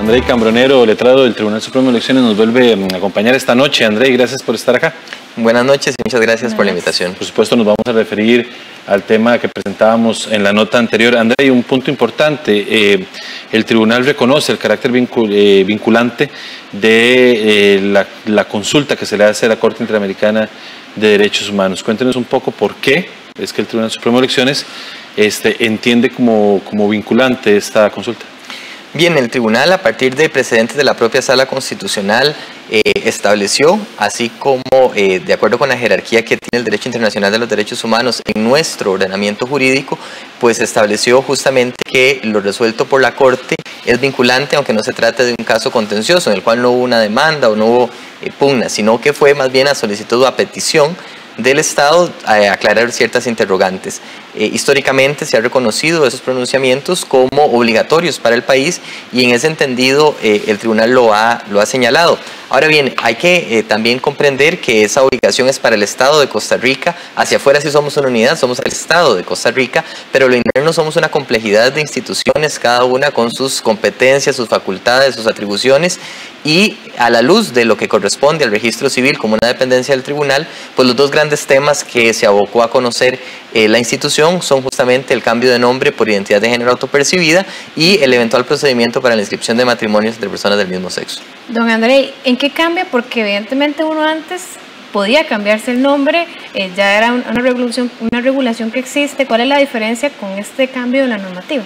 Andrei Cambronero, letrado del Tribunal Supremo de Elecciones, nos vuelve a acompañar esta noche. Andrei, gracias por estar acá. Buenas noches y muchas gracias por la invitación. Por supuesto, nos vamos a referir al tema que presentábamos en la nota anterior. Andrei, un punto importante, el tribunal reconoce el carácter vinculante de la consulta que se le hace a la Corte Interamericana de Derechos Humanos. Cuéntenos un poco por qué es que el Tribunal Supremo de Elecciones entiende como vinculante esta consulta. Bien, el tribunal, a partir de precedentes de la propia Sala Constitucional, estableció, así como de acuerdo con la jerarquía que tiene el derecho internacional de los derechos humanos en nuestro ordenamiento jurídico, pues estableció justamente que lo resuelto por la Corte es vinculante, aunque no se trate de un caso contencioso en el cual no hubo una demanda o no hubo pugna, sino que fue más bien a solicitud o a petición del Estado a aclarar ciertas interrogantes. Históricamente se ha reconocido esos pronunciamientos como obligatorios para el país y en ese entendido el tribunal lo ha señalado. Ahora bien, hay que también comprender que esa obligación es para el Estado de Costa Rica. Hacia afuera sí somos una unidad, somos el Estado de Costa Rica, pero lo interno somos una complejidad de instituciones, cada una con sus competencias, sus facultades, sus atribuciones, y a la luz de lo que corresponde al registro civil como una dependencia del tribunal, pues los dos grandes temas que se abocó a conocer la institución son justamente el cambio de nombre por identidad de género autopercibida y el eventual procedimiento para la inscripción de matrimonios entre personas del mismo sexo. Don Andrei, ¿en qué cambia? Porque evidentemente uno antes podía cambiarse el nombre, ya era una regulación que existe. ¿Cuál es la diferencia con este cambio de la normativa?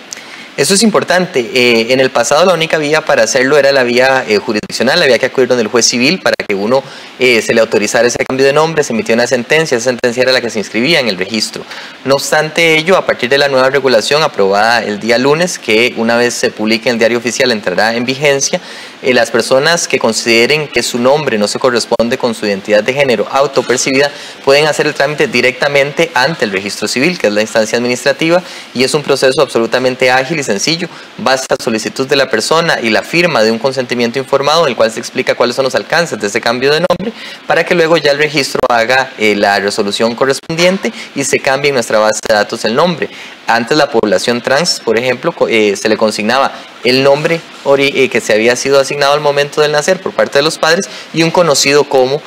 Eso es importante. En el pasado la única vía para hacerlo era la vía jurisdiccional, había que acudir donde el juez civil para que uno se le autorizara ese cambio de nombre, se emitía una sentencia, esa sentencia era la que se inscribía en el registro. No obstante ello, a partir de la nueva regulación aprobada el día lunes, que una vez se publique en el diario oficial entrará en vigencia, las personas que consideren que su nombre no se corresponde con su identidad de género autopercibida pueden hacer el trámite directamente ante el registro civil, que es la instancia administrativa, y es un proceso absolutamente ágil y sencillo. Basta solicitud de la persona y la firma de un consentimiento informado en el cual se explica cuáles son los alcances de ese cambio de nombre para que luego ya el registro haga la resolución correspondiente y se cambie en nuestra base de datos el nombre. Antes la población trans, por ejemplo, se le consignaba el nombre que se había sido asignado al momento del nacer por parte de los padres y un conocido como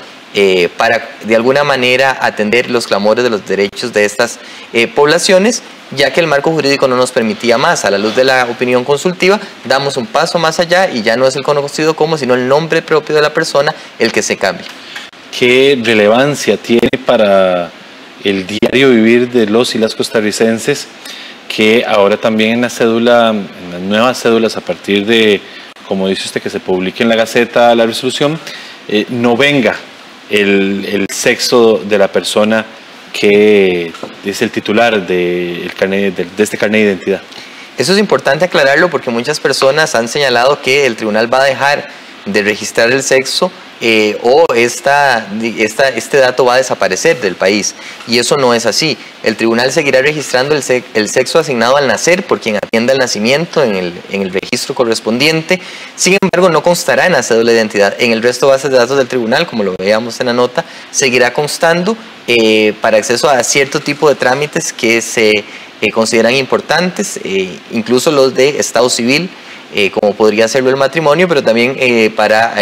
para de alguna manera atender los clamores de los derechos de estas poblaciones, ya que el marco jurídico no nos permitía más. A la luz de la opinión consultiva damos un paso más allá y ya no es el conocido como, sino el nombre propio de la persona el que se cambia. ¿Qué relevancia tiene para el diario vivir de los y las costarricenses que ahora también en la cédula, en las nuevas cédulas, a partir de, como dice usted, que se publique en la Gaceta la resolución, no venga el sexo de la persona que es el titular de este carnet de identidad? Eso es importante aclararlo porque muchas personas han señalado que el tribunal va a dejar de registrar el sexo o este dato va a desaparecer del país, y eso no es así. El tribunal seguirá registrando el sexo asignado al nacer por quien atienda el nacimiento en el registro correspondiente. Sin embargo, no constará en la cédula de identidad. En el resto de bases de datos del tribunal, como lo veíamos en la nota, seguirá constando para acceso a cierto tipo de trámites que se consideran importantes, incluso los de estado civil, como podría serlo el matrimonio, pero también para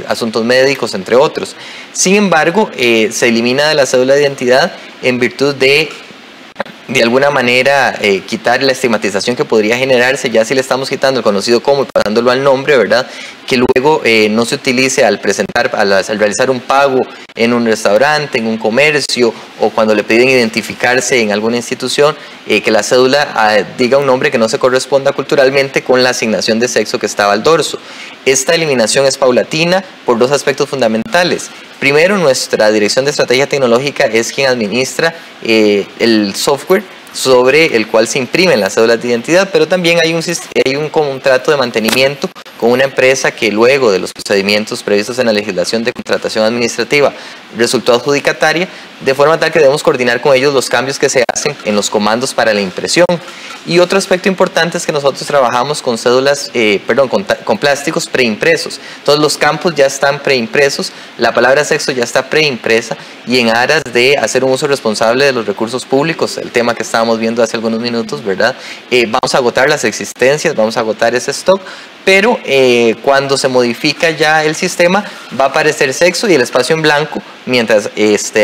asuntos médicos, entre otros. Sin embargo, se elimina de la cédula de identidad en virtud de alguna manera quitar la estigmatización que podría generarse, ya si le estamos quitando el conocido como y pasándolo al nombre, ¿verdad? Que luego no se utilice al realizar un pago en un restaurante, en un comercio, o cuando le piden identificarse en alguna institución, que la cédula diga un nombre que no se corresponda culturalmente con la asignación de sexo que estaba al dorso. Esta eliminación es paulatina por dos aspectos fundamentales. Primero, nuestra Dirección de Estrategia Tecnológica es quien administra el software sobre el cual se imprimen las cédulas de identidad, pero también hay un contrato de mantenimiento con una empresa que luego de los procedimientos previstos en la legislación de contratación administrativa resultó adjudicataria, de forma tal que debemos coordinar con ellos los cambios que se hacen en los comandos para la impresión. Y otro aspecto importante es que nosotros trabajamos con cédulas, con plásticos preimpresos. Todos los campos ya están preimpresos, la palabra sexo ya está preimpresa, y en aras de hacer un uso responsable de los recursos públicos, el tema que estábamos viendo hace algunos minutos, ¿verdad? Vamos a agotar las existencias, vamos a agotar ese stock, pero cuando se modifica ya el sistema va a aparecer sexo y el espacio en blanco mientras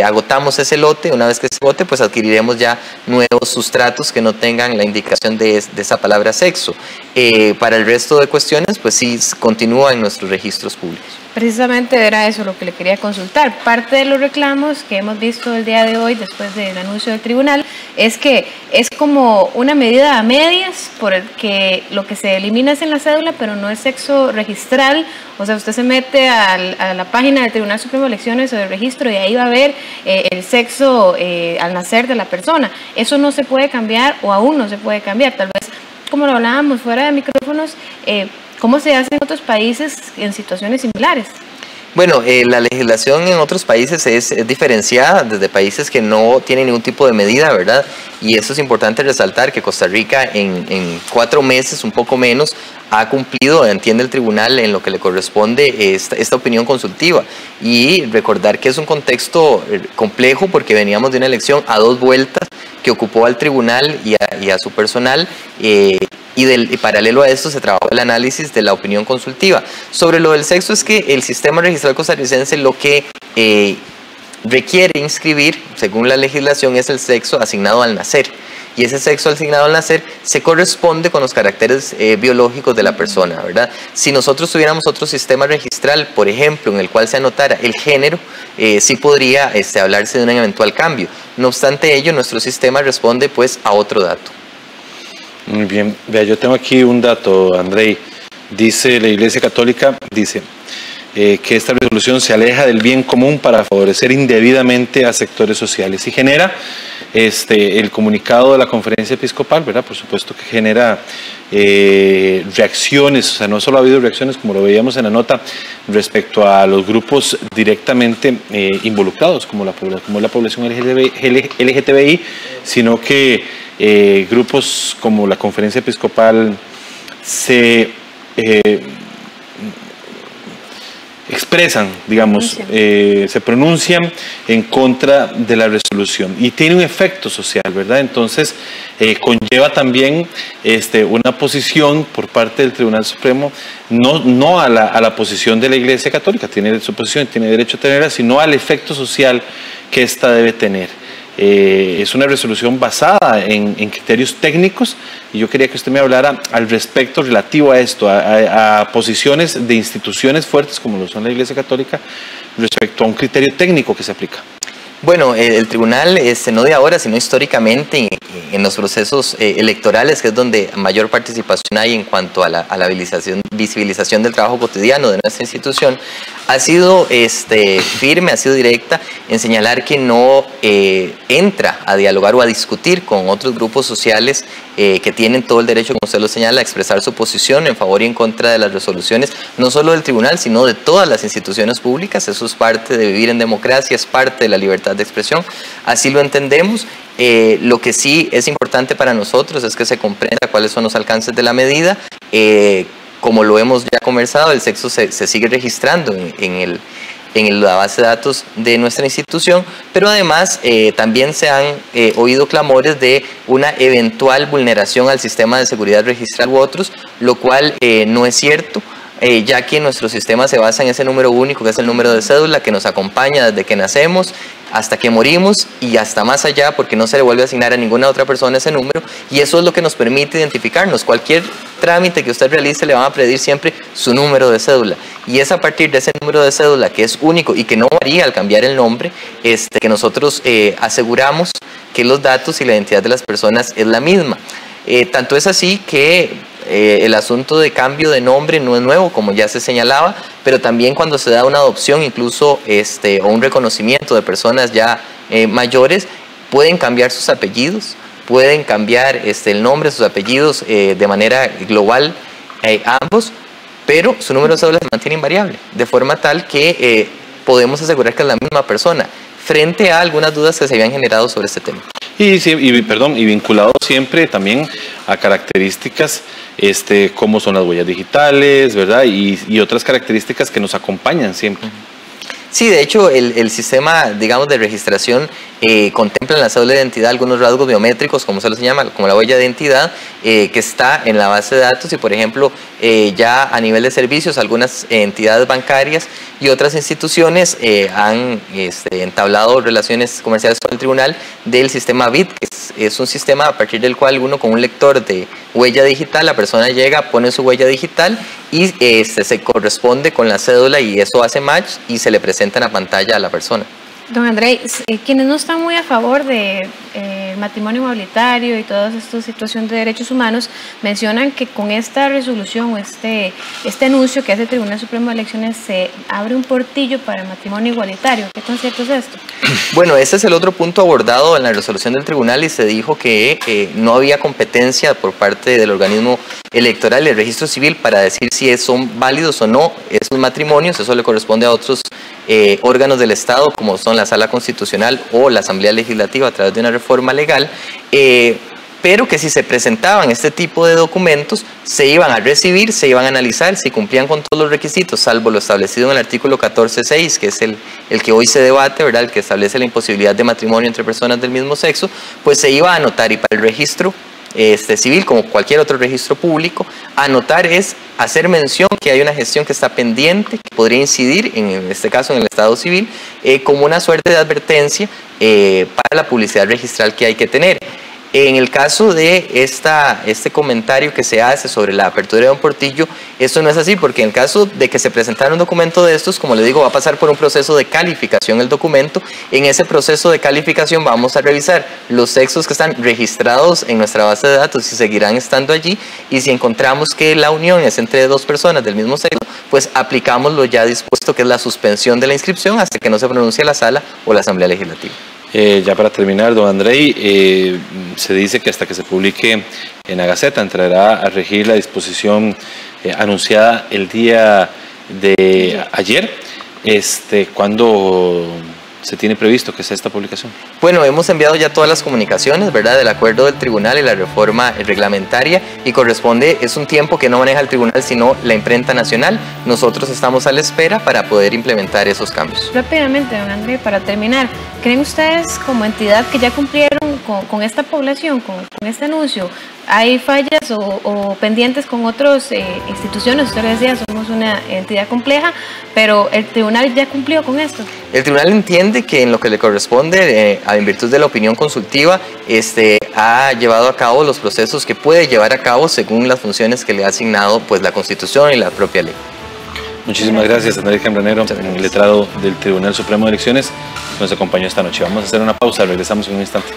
agotamos ese lote. Una vez que se agote, pues adquiriremos ya nuevos sustratos que no tengan la indicación de esa palabra sexo. Para el resto de cuestiones, pues sí continúa en nuestros registros públicos. Precisamente era eso lo que le quería consultar. Parte de los reclamos que hemos visto el día de hoy, después del anuncio del tribunal, es que es como una medida a medias, por el que lo que se elimina es en la cédula, pero no es sexo registral. O sea, usted se mete a la página del Tribunal Supremo de Elecciones o del registro y ahí va a ver el sexo al nacer de la persona. Eso no se puede cambiar, o aún no se puede cambiar. Tal vez, como lo hablábamos fuera de micrófonos, ¿cómo se hace en otros países en situaciones similares? Bueno, la legislación en otros países es diferenciada, desde países que no tienen ningún tipo de medida, ¿verdad? Y eso es importante resaltar, que Costa Rica en 4 meses, un poco menos, ha cumplido, entiende el tribunal, en lo que le corresponde esta opinión consultiva. Y recordar que es un contexto complejo, porque veníamos de una elección a 2 vueltas que ocupó al tribunal y a su personal, y paralelo a esto se trabajó el análisis de la opinión consultiva. Sobre lo del sexo, es que el sistema registral costarricense lo que requiere inscribir, según la legislación, es el sexo asignado al nacer. Y ese sexo asignado al nacer se corresponde con los caracteres biológicos de la persona, ¿verdad? Si nosotros tuviéramos otro sistema registral, por ejemplo, en el cual se anotara el género, sí podría hablarse de un eventual cambio. No obstante ello, nuestro sistema responde pues a otro dato. Muy bien, vea, yo tengo aquí un dato, Andrei. Dice la Iglesia Católica, dice que esta resolución se aleja del bien común para favorecer indebidamente a sectores sociales y genera el comunicado de la Conferencia Episcopal, ¿verdad? Por supuesto que genera reacciones, o sea, no solo ha habido reacciones, como lo veíamos en la nota, respecto a los grupos directamente involucrados, como la población LGTBI, sino que grupos como la Conferencia Episcopal se expresan, digamos, se pronuncian en contra de la resolución y tiene un efecto social, ¿verdad? Entonces conlleva también una posición por parte del Tribunal Supremo, no a la posición de la Iglesia Católica, tiene su posición, tiene derecho a tenerla, sino al efecto social que ésta debe tener. Es una resolución basada en criterios técnicos, y yo quería que usted me hablara al respecto relativo a esto, a posiciones de instituciones fuertes como lo son la Iglesia Católica respecto a un criterio técnico que se aplica. Bueno, el tribunal, no de ahora, sino históricamente, en los procesos electorales, que es donde mayor participación hay en cuanto a la visibilización del trabajo cotidiano de nuestra institución, ha sido firme, ha sido directa en señalar que no entra a dialogar o a discutir con otros grupos sociales que tienen todo el derecho, como usted lo señala, a expresar su posición en favor y en contra de las resoluciones, no solo del tribunal, sino de todas las instituciones públicas. Eso es parte de vivir en democracia, es parte de la libertad de expresión, así lo entendemos. Lo que sí es importante para nosotros es que se comprenda cuáles son los alcances de la medida. Como lo hemos ya conversado, el sexo se sigue registrando en la base de datos de nuestra institución, pero además también se han oído clamores de una eventual vulneración al sistema de seguridad registral u otros, lo cual no es cierto, ya que nuestro sistema se basa en ese número único, que es el número de cédula, que nos acompaña desde que nacemos hasta que morimos y hasta más allá, porque no se le vuelve a asignar a ninguna otra persona ese número, y eso es lo que nos permite identificarnos. Cualquier trámite que usted realice le van a pedir siempre su número de cédula, y es a partir de ese número de cédula, que es único y que no varía al cambiar el nombre, que nosotros aseguramos que los datos y la identidad de las personas es la misma. Tanto es así que el asunto de cambio de nombre no es nuevo, como ya se señalaba, pero también cuando se da una adopción, incluso o un reconocimiento de personas ya mayores, pueden cambiar sus apellidos, pueden cambiar el nombre, sus apellidos de manera global ambos, pero su número de cédula se mantiene invariable, de forma tal que podemos asegurar que es la misma persona, frente a algunas dudas que se habían generado sobre este tema. Y vinculado siempre también a características como son las huellas digitales, ¿verdad? Y otras características que nos acompañan siempre. Sí, de hecho, el sistema, digamos, de registración contempla en la cédula de identidad algunos rasgos biométricos, como se los llama, como la huella de identidad, que está en la base de datos y, por ejemplo, ya a nivel de servicios, algunas entidades bancarias y otras instituciones han entablado relaciones comerciales con el tribunal del sistema BIT, que es un sistema a partir del cual uno con un lector de huella digital, la persona llega, pone su huella digital y se corresponde con la cédula y eso hace match y se le presenta en la pantalla a la persona. Don André, quienes no están muy a favor de matrimonio igualitario y todas estas situaciones de derechos humanos mencionan que con esta resolución o este anuncio que hace el Tribunal Supremo de Elecciones se abre un portillo para el matrimonio igualitario. ¿Qué tan cierto es esto? Bueno, ese es el otro punto abordado en la resolución del tribunal y se dijo que no había competencia por parte del organismo electoral, el registro civil, para decir si son válidos o no esos matrimonios. Eso le corresponde a otros órganos del Estado, como son la Sala Constitucional o la Asamblea Legislativa a través de una reforma legal, pero que si se presentaban este tipo de documentos se iban a recibir, se iban a analizar si cumplían con todos los requisitos, salvo lo establecido en el artículo 14.6, que es el que hoy se debate, ¿verdad? El que establece la imposibilidad de matrimonio entre personas del mismo sexo, pues se iba a anotar. Y para el registro civil, como cualquier otro registro público, anotar es hacer mención que hay una gestión que está pendiente, que podría incidir, en este caso en el Estado civil, como una suerte de advertencia para la publicidad registral que hay que tener. En el caso de este comentario que se hace sobre la apertura de un portillo, esto no es así, porque en el caso de que se presentara un documento de estos, como le digo, va a pasar por un proceso de calificación el documento. En ese proceso de calificación vamos a revisar los sexos que están registrados en nuestra base de datos y seguirán estando allí, y si encontramos que la unión es entre dos personas del mismo sexo, pues aplicamos lo ya dispuesto, que es la suspensión de la inscripción hasta que no se pronuncie la Sala o la Asamblea Legislativa. Ya para terminar, don Andrei, se dice que hasta que se publique en la Gaceta entrará a regir la disposición anunciada el día de ayer. ¿Cuándo se tiene previsto que sea esta publicación? Bueno, hemos enviado ya todas las comunicaciones, ¿verdad?, del acuerdo del tribunal y la reforma reglamentaria, y es un tiempo que no maneja el tribunal sino la imprenta nacional. Nosotros estamos a la espera para poder implementar esos cambios. Rápidamente, don André, para terminar, ¿creen ustedes como entidad que ya cumplieron con esta población, con este anuncio? ¿Hay fallas o pendientes con otras instituciones? Usted decía, somos una entidad compleja, pero ¿el tribunal ya cumplió con esto? El tribunal entiende que en lo que le corresponde, en virtud de la opinión consultiva, ha llevado a cabo los procesos que puede llevar a cabo según las funciones que le ha asignado pues la Constitución y la propia ley. Muchísimas gracias, André Cambronero, letrado del Tribunal Supremo de Elecciones, que nos acompañó esta noche. Vamos a hacer una pausa, regresamos en un instante.